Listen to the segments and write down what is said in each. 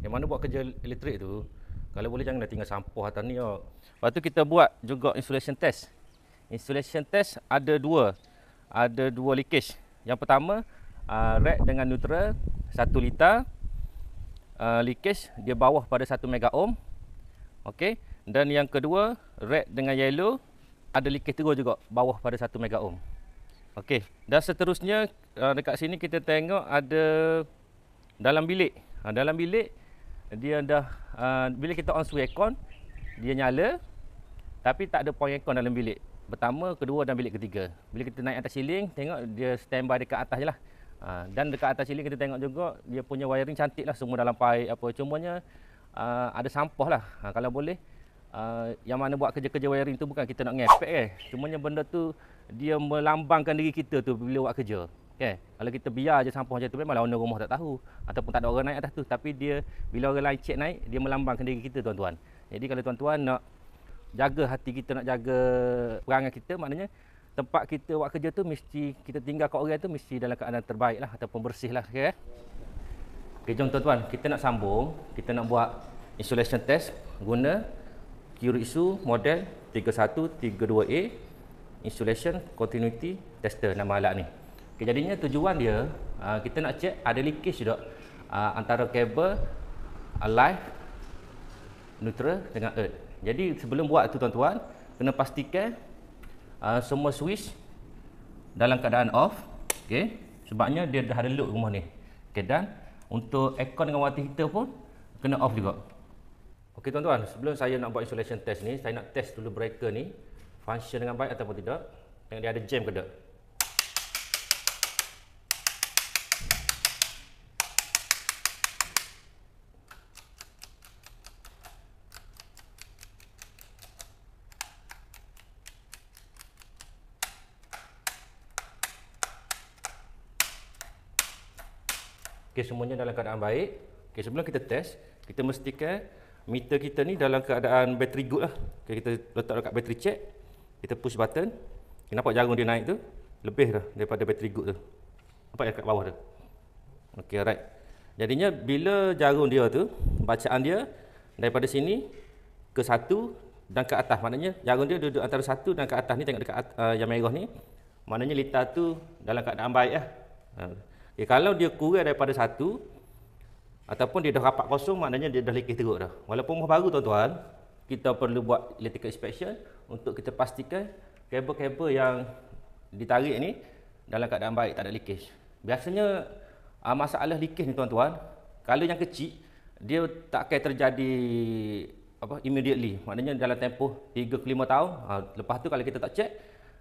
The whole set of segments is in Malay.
Yang mana buat kerja elektrik tu, kalau boleh janganlah tinggal sampah atas ni. Lepas tu kita buat juga insulation test. Insulation test ada dua leakage. Yang pertama, red dengan neutral 1 liter. Leakage dia bawah pada 1 mega ohm. Okey. Dan yang kedua, red dengan yellow ada leakage terus juga bawah pada 1 mega ohm. Okey. Dan seterusnya dekat sini kita tengok ada dalam bilik. Dalam bilik dia dah bila kita on switch aircon dia nyala, tapi tak ada point aircon dalam bilik pertama, kedua dan bilik ketiga. Bila kita naik atas ceiling, tengok dia standby dekat atas je lah. Dan dekat atas ceiling kita tengok juga dia punya wiring cantik lah, semua dalam pipe apa. Cumanya ada sampah lah. Kalau boleh yang mana buat kerja-kerja wiring tu bukan kita nak ngepek cumanya benda tu dia melambangkan diri kita tu bila buat kerja. Okay. Kalau kita biar je sampah macam tu, memanglah owner rumah tak tahu ataupun tak ada orang naik atas tu, tapi dia bila orang lain cek naik, dia melambangkan diri kita tuan-tuan. Jadi kalau tuan-tuan nak jaga hati kita, nak jaga perangai kita, maknanya tempat kita buat kerja tu mesti kita tinggal kat orang tu mesti dalam keadaan terbaik lah ataupun bersih lah. Okay. Okay, jom tuan-tuan, kita nak sambung, kita nak buat insulation test guna Kyoritsu model 3132A insulation continuity tester nama alat ni. Okay, jadinya tujuan dia kita nak cek ada leakage tak antara kabel live, neutral dengan earth. Jadi sebelum buat tu tuan-tuan, kena pastikan semua switch dalam keadaan off. Okay. Sebabnya dia dah ada load rumah ni. Okay, dan untuk aircon dengan water heater pun kena off juga. Okey tuan-tuan, sebelum saya nak buat insulation test ni, saya nak test dulu breaker ni function dengan baik ataupun tidak. Tengok dia ada jam ke tak. Okey, semuanya dalam keadaan baik. Okey, sebelum kita test, kita mestikan meter kita ni dalam keadaan battery good lah. Okay, kita letak dekat battery check, kita push button. Okay, nampak jarum dia naik tu lebih dah daripada battery good tu. Nampak yang kat bawah tu. Okey, alright. Jadinya bila jarum dia tu, bacaan dia daripada sini ke 1 dan ke atas, maknanya jarum dia duduk antara 1 dan ke atas ni, tengok dekat yang merah ni, maknanya litar tu dalam keadaan baik lah. Okay, kalau dia kurang daripada 1 ataupun dia dah rapat kosong, maknanya dia dah leakage teruk dah. Walaupun rumah baru tuan-tuan, kita perlu buat electrical inspection untuk kita pastikan kabel-kabel yang ditarik ni dalam keadaan baik, tak ada leakage. Biasanya masalah leakage ni tuan-tuan, kalau yang kecil dia tak akan terjadi immediately. Maknanya dalam tempoh 3 ke 5 tahun, lepas tu kalau kita tak check,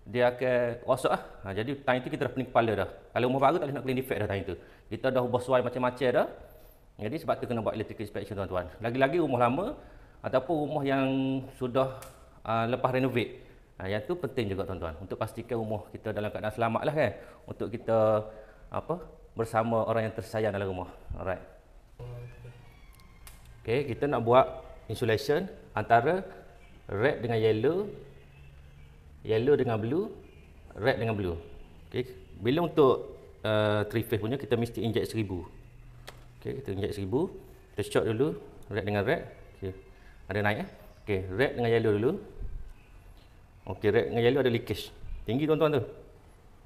dia akan rosak lah. Jadi time tu kita dah pening kepala dah. Kalau rumah baru tak boleh nak clean defect dah time tu. Kita dah ubah suai macam-macam dah. Jadi sebab tu kena buat electrical inspection tuan-tuan. Lagi-lagi rumah lama ataupun rumah yang sudah lepas renovate. Yang tu penting juga tuan-tuan, untuk pastikan rumah kita dalam keadaan selamat lah kan. Untuk kita bersama orang yang tersayang dalam rumah. Alright. Okay, kita nak buat insulation antara red dengan yellow, yellow dengan blue, red dengan blue. Okay. Bila untuk 3 phase punya kita mesti inject 1000. Okay, kita inject 1000. Kita short dulu red dengan red. Okay. Ada naik Okay, red dengan yellow dulu. Okay, red dengan yellow ada leakage. Tinggi tuan-tuan tu.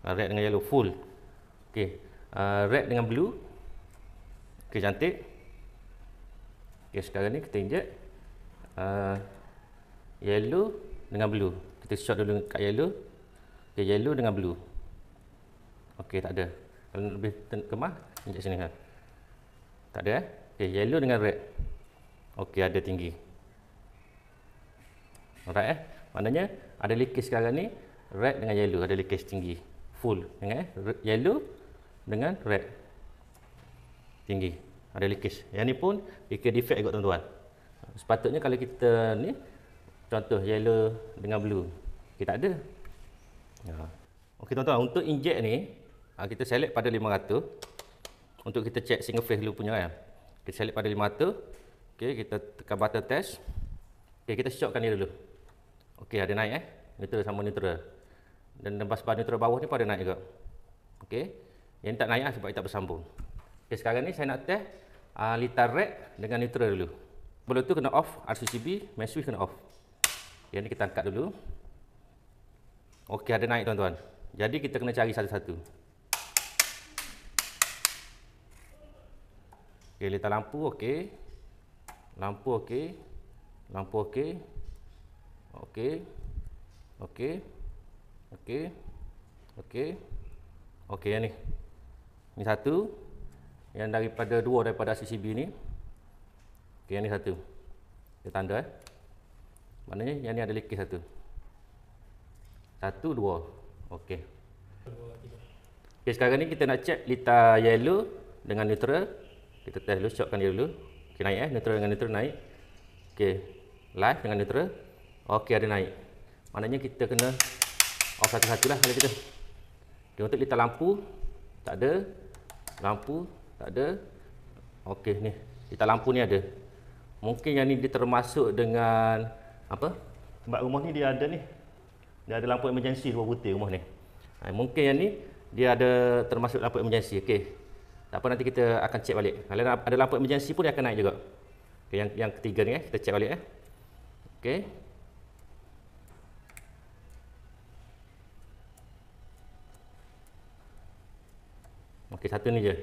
Red dengan yellow full. Okay. Red dengan blue. Okay, cantik. Okay, sekarang ni kita inject yellow dengan blue. Kita short dulu kat yellow. Okay, yellow dengan blue. Okay, tak ada. Kalau lebih kemah, inject sini kan. Tak ada Okay, yellow dengan red. Okay, ada tinggi. Alright Maknanya ada leakage sekarang ni, red dengan yellow ada leakage tinggi. Full. Ingat yellow dengan red. Tinggi. Ada leakage. Yang ni pun leakage defect juga tuan-tuan. Sepatutnya kalau kita ni, contoh yellow dengan blue, kita ada. Okey tuan-tuan, untuk inject ni, kita select pada 500. Untuk kita check single phase dulu punya kan. Kita select pada 500. Okey, kita tekan button test. Okey, kita shortkan dia dulu. Okey, ada naik neutral sama neutral. Dan bas neutral bawah ni pada naik juga. Okey. Yang tak naik sebab dia tak bersambung. Okey, sekarang ni saya nak test litar red dengan neutral dulu. Sebelum tu kena off RCCB, main switch kena off. Yang ni kita angkat dulu. Okey, ada naik tuan-tuan. Jadi kita kena cari satu-satu. Okey, litar lampu okey. Lampu okey. Lampu okey. Okey. Okey. Okey. Okey. Okey, yang ni. Ni satu. Yang daripada CCB ni. Okey, yang ni satu. Dia tanda Maknanya yang ni ada leakage satu. Satu, dua. Okey. Okey, sekarang ni kita nak check litar yellow dengan neutral. Kita test dulu, shockkan dia dulu. Okey, naik neutral dengan neutral naik. Okey. Live dengan neutral. Okey, ada naik. Maknanya kita kena off satu-satulah kalau kita. Okay, untuk litar lampu tak ada. Lampu tak ada. Okey, ni. Litar lampu ni ada. Mungkin yang ni dia termasuk dengan apa? Sebab rumah ni dia ada ni. Dia ada lampu emergency dua butir rumah ni. Mungkin yang ni dia ada termasuk lampu emergency. Okey. Tak apa, nanti kita akan check balik. Kalau ada lampu emergency pun dia akan naik juga. Okey, yang ketiga ni kita check balik Okey. Okey, satu ni je.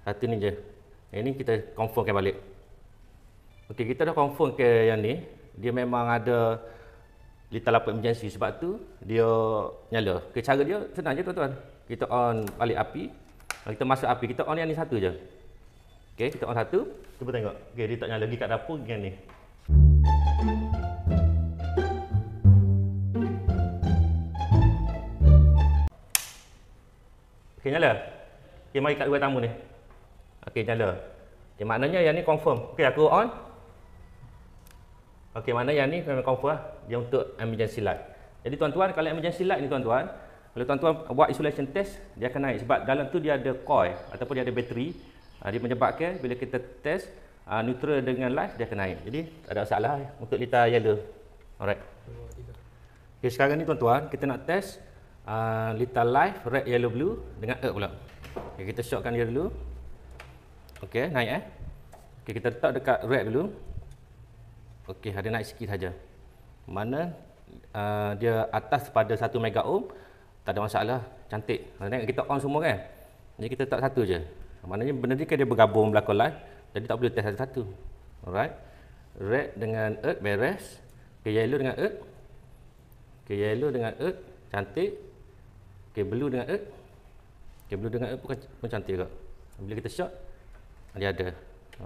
Satu ni je. Yang ni kita confirmkan balik. Okey, kita dah confirm ke yang ni. Dia memang ada litar lampu emergency, sebab tu dia nyala. Okay, cara dia senang je tuan-tuan. Kita on balik api. Kita masuk api, kita on yang ni satu je. Okey, kita on satu. Cuba tengok. Okey, dia tak nyala lagi kat dapur yang ni. Okey, nyala. Okey, mari kat luar tamu ni. Okey, nyala. Okey, maknanya yang ni confirm. Okey, aku on. Okey, mana yang ni memang confirm dia untuk emergency light. Jadi tuan-tuan, kalau emergency light ni tuan-tuan, kalau tuan-tuan buat isolation test, dia akan naik sebab dalam tu dia ada coil ataupun dia ada bateri. Dia menyebabkan bila kita test neutral dengan live dia akan naik. Jadi tak ada masalah untuk litar yellow. Alright. Okey, sekarang ni tuan-tuan, kita nak test litar live red, yellow, blue dengan earth pula. Okey, kita shockkan dia dulu. Okey, naik Okey, kita letak dekat red dulu. Okey, ada naik sikit saja. Mana dia atas pada 1 mega ohm, tak ada masalah, cantik. Tengok kita on semua kan. Jadi kita tak satu je. Maknanya benda ni kan dia bergabung belakang live, jadi tak boleh test satu-satu. Alright. Red dengan earth beres. Okey, yellow dengan earth. Okey, yellow dengan earth, cantik. Okey, blue dengan earth. Okey, blue dengan earth pun cantik juga. Bila kita shot, dia ada.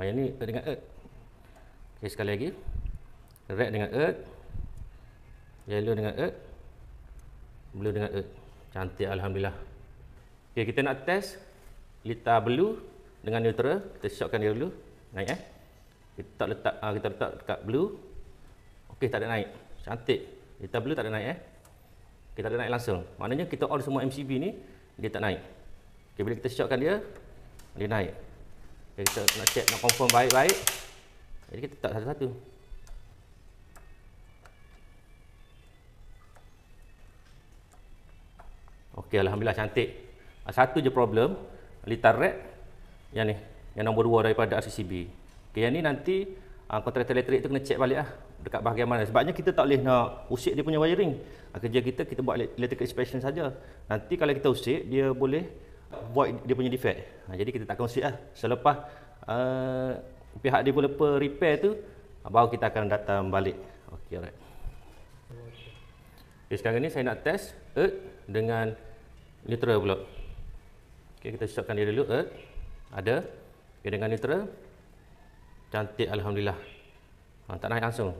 Yang ni earth dengan earth. Okey, sekali lagi. Red dengan earth, yellow dengan earth, blue dengan earth. Cantik, alhamdulillah. Okey, kita nak test litar blue dengan neutral. Kita shockkan dia dulu. Naik kita letak dekat blue. Okey, tak ada naik. Cantik. Litar blue tak ada naik Kita ada naik langsung. Maknanya kita on semua MCB ni, dia tak naik. Okey, bila kita shockkan dia naik. Okay, kita nak check, nak confirm baik-baik. Jadi kita letak satu-satu. Okey, alhamdulillah cantik. Satu je problem, litar red yang ni, yang nombor 2 daripada RCCB. Okey, yang ni nanti kontraktor elektrik tu kena check balik dekat bahagian mana. Sebabnya kita tak boleh nak usik dia punya wiring. Kerja kita buat electrical inspection saja. Nanti kalau kita usik, dia boleh void dia punya defect. Jadi kita takkan usik Selepas pihak developer repair tu, baru kita akan datang balik. Okey, alright. Okay, sekarang ni saya nak test earth dengan neutral pula. Okey, kita shockkan dia dulu. Earth ada. Okay, dengan neutral, cantik, alhamdulillah. Tak naik langsung.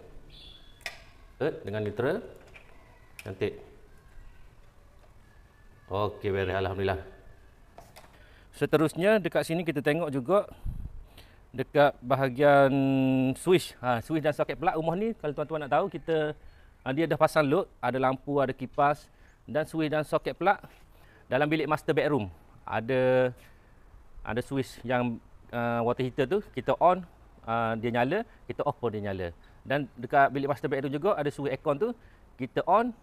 Earth dengan neutral, cantik. Okey, beres, alhamdulillah. Seterusnya dekat sini kita tengok juga dekat bahagian switch. Switch dan soket plug rumah ni, kalau tuan-tuan nak tahu, kita dia dah pasang load, ada lampu, ada kipas dan switch dan soket plug. Dalam bilik master bedroom ada switch yang water heater tu, kita on dia nyala, kita off pun dia nyala. Dan dekat bilik master bedroom juga ada switch aircon tu, kita on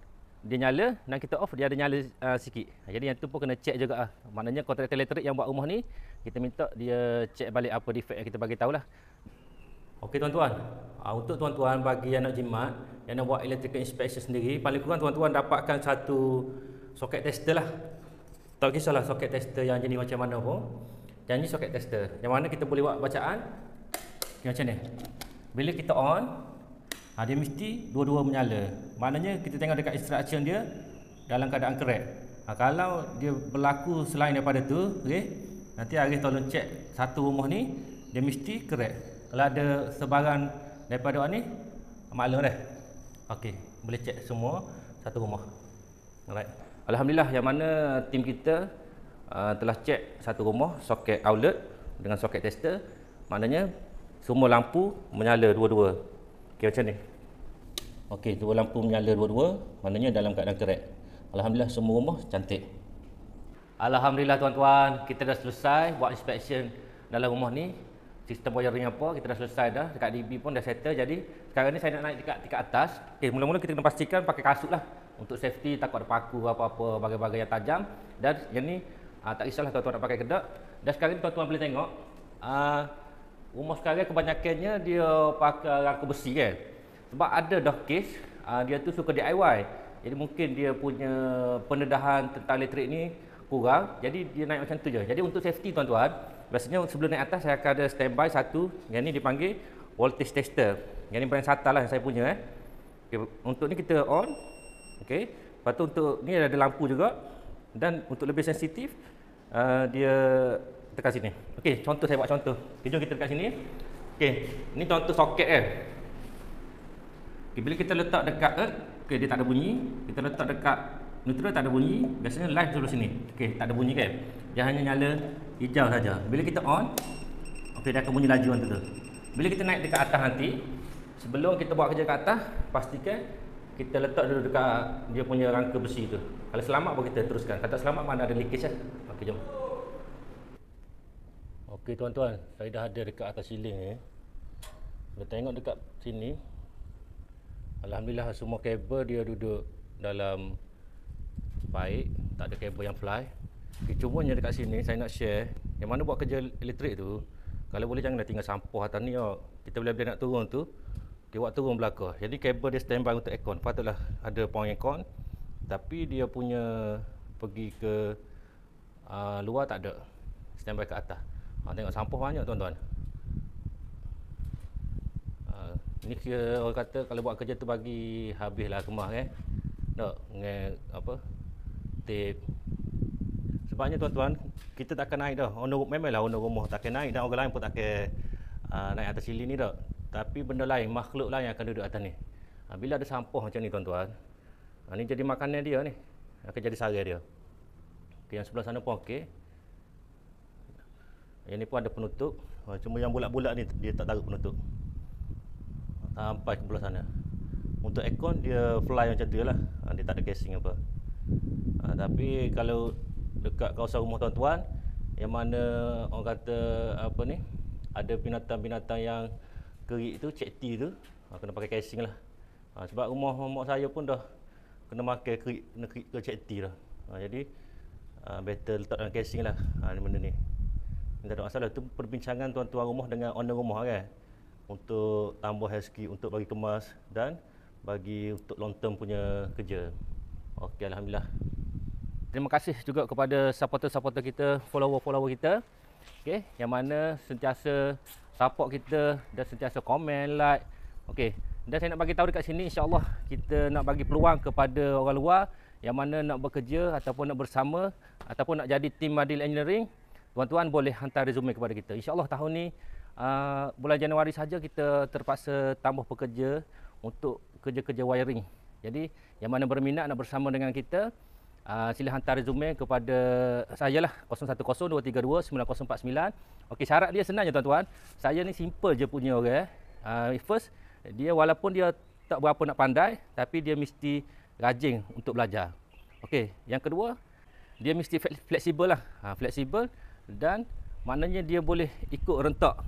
dia nyala dan kita off dia ada nyala sikit. Jadi yang tu pun kena check juga. Maknanya kontraktor elektrik yang buat rumah ni, kita minta dia check balik apa defect yang kita bagi tahulah. Okey tuan-tuan, untuk tuan-tuan bagi yang nak jimat, yang nak buat electrical inspection sendiri, paling kurang tuan-tuan dapatkan satu soket tester lah. Tak kisahlah soket tester yang jenis macam mana pun. Yang ni soket tester, yang mana kita boleh buat bacaan macam ni. Bila kita on, dia mesti dua-dua menyala. Maknanya kita tengok dekat instruction dia dalam keadaan correct. Kalau dia berlaku selain daripada tu, nanti Arif tolong check satu rumah ni, dia mesti correct. Kalau ada sebarang daripada orang ni, maklum dah. Okey, boleh check semua satu rumah. Alright. Alhamdulillah yang mana tim kita telah check satu rumah soket outlet dengan soket tester. Maknanya semua lampu menyala dua-dua. Okey macam ni. Okey, dua lampu menyala dua-dua, maknanya dalam keadaan correct. Alhamdulillah semua rumah cantik. Alhamdulillah tuan-tuan, kita dah selesai buat inspection dalam rumah ni. Sistem wiring apa kita dah selesai dah. Dekat DB pun dah settle. Jadi sekarang ni saya nak naik dekat tingkat atas. Okey, mula-mula kita kena pastikan pakai kasut lah untuk safety, takut ada paku apa-apa bagai-bagai yang tajam. Dan yang ni tak kisahlah tuan-tuan nak pakai ke tak. Dan sekarang ni tuan-tuan boleh tengok rumah sekarang kebanyakannya dia pakai rangka besi kan. Sebab ada dah kes dia tu suka DIY. Jadi mungkin dia punya pendedahan tentang elektrik ni kurang. Jadi dia naik macam tu je. Jadi untuk safety tuan-tuan, biasanya sebelum naik atas saya akan ada standby satu. Yang ni dipanggil voltage tester. Yang ni brand SATA lah yang saya punya Okay, untuk ni kita on. Okey. Lepas tu untuk ni ada lampu juga. Dan untuk lebih sensitif dia tekan sini. Okey, contoh saya buat contoh. Okay, jom kita dekat sini. Okey, ni contoh soket kan. Okay, bila kita letak dekat okey dia tak ada bunyi. Kita letak dekat neutral tak ada bunyi. Biasanya live sebelah sini. Okey, tak ada bunyi kan. Dia hanya nyala hijau saja. Bila kita on, okey dia akan bunyi laju nanti tu. Bila kita naik dekat atas nanti, sebelum kita buat kerja kat atas, pastikan kita letak dulu dekat dia punya rangka besi tu. Kalau selamat pun kita teruskan. Kalau tak selamat mana ada leakage lah. Okey, jom. Okey tuan-tuan, saya dah ada dekat atas ceiling ni. Kita tengok dekat sini. Alhamdulillah semua kabel dia duduk dalam baik, tak ada kabel yang fly. Okay, cumanya dekat sini saya nak share yang mana buat kerja elektrik tu, kalau boleh janganlah tinggal sampah atas ni. Kita bila nak turun tu, dia buat turun belakang. Jadi kabel dia standby untuk aircon. Patutlah ada point aircon, tapi dia punya pergi ke luar tak ada. Standby ke atas. Tengok sampah banyak tuan-tuan. Ni kira orang kata kalau buat kerja tu bagi habislah kemas kan. Tak dengan apa? Tape. Sebabnya tuan-tuan, kita tak akan naik dah. Memanglah owner rumah tak akan naik dan orang lain pun tak akan naik atas sili ni dah. Tapi benda lain, makhluk lain yang akan duduk atas ni. Bila ada sampah macam ni tuan-tuan, ni jadi makanan dia ni. Akan jadi sara dia. Okay, yang sebelah sana pun okey. Yang ni pun ada penutup. Cuma yang bulat-bulat ni dia tak taruh penutup. Sampai ke belah sana. Untuk aircon dia fly macam tu lah. Dia tak ada casing apa. Tapi kalau dekat kawasan rumah tuan-tuan yang mana orang kata apa ni, ada binatang-binatang yang kerik tu, cekti tu, kena pakai casing lah. Sebab rumah mak saya pun dah kena pakai kerik, kena kerik ke cekti dah. Jadi better letak dalam casing lah benda ni. Tak ada masalah. Itu perbincangan tuan-tuan rumah dengan owner rumah kan, untuk tambah HSK, untuk bagi kemas dan bagi untuk long term punya kerja. Okey, alhamdulillah. Terima kasih juga kepada supporter-supporter kita, follower-follower kita. Okey, yang mana sentiasa support kita dan sentiasa komen, like. Okey, dan saya nak bagi tahu dekat sini, insya-Allah kita nak bagi peluang kepada orang luar yang mana nak bekerja ataupun nak bersama ataupun nak jadi tim Madil Engineering. Tuan-tuan boleh hantar resume kepada kita. InsyaAllah tahun ni bulan Januari saja kita terpaksa tambah pekerja untuk kerja-kerja wiring. Jadi yang mana berminat nak bersama dengan kita, sila hantar resume kepada saya lah, 0102329049. Okey, syarat dia senang je tuan-tuan. Saya ni simple je punya orang. First, dia walaupun dia tak berapa nak pandai, tapi dia mesti rajin untuk belajar. Okey, yang kedua, dia mesti fleksibel lah. Fleksibel dan maknanya dia boleh ikut rentak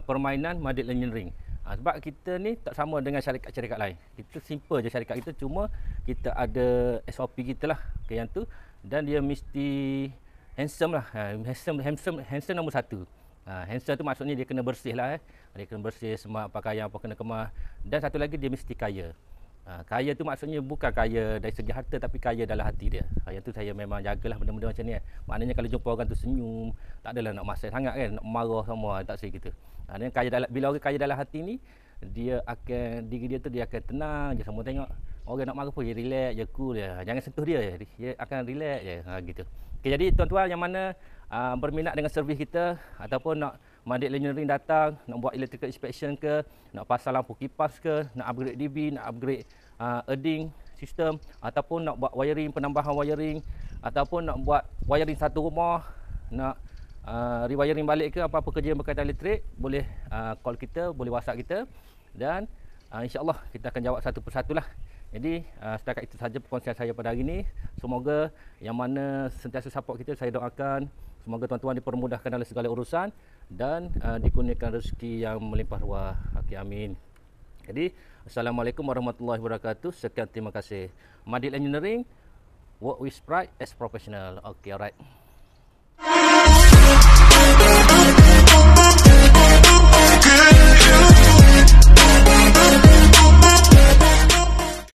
permainan Madil Engineering. Sebab kita ni tak sama dengan syarikat-syarikat lain. Kita simple je syarikat kita, cuma kita ada SOP kita lah ke yang tu, dan dia mesti handsome lah. Handsome nombor satu. Handsome tu maksudnya dia kena bersih lah. Dia kena bersih, semak pakaian apa kena kemas. Dan satu lagi dia mesti kaya. Kaya tu maksudnya bukan kaya dari segi harta, tapi kaya dalam hati dia. Yang tu saya memang jagalah benda-benda macam ni. Maknanya kalau jumpa orang tu senyum, tak adalah nak masak sangat kan, nak marah sama, tak sih gitu. Dia kaya dalam, bila orang kaya dalam hati ni, dia akan, diri dia tu dia akan tenang je. Semua tengok orang nak marah pun dia relax je, cool je. Jangan sentuh dia akan relax je, gitu. Okay, jadi tuan-tuan yang mana berminat dengan servis kita ataupun nak Madid Engineering datang, nak buat electrical inspection ke, nak pasang lampu kipas ke, nak upgrade DB, nak upgrade earding sistem, ataupun nak buat wiring, penambahan wiring, ataupun nak buat wiring satu rumah, nak rewiring balik ke, apa-apa kerja yang berkaitan elektrik, boleh call kita, boleh WhatsApp kita, dan insya-Allah kita akan jawab satu persatu lah. Jadi setakat itu sahaja perkongsian saya pada hari ini. Semoga yang mana sentiasa support kita, saya doakan semoga tuan-tuan dipermudahkan dalam segala urusan dan dikurniakan rezeki yang melimpah ruah. Okey, amin. Jadi, Assalamualaikum warahmatullahi wabarakatuh. Sekian, terima kasih. Madid Engineering, work with pride as professional. Okey, alright.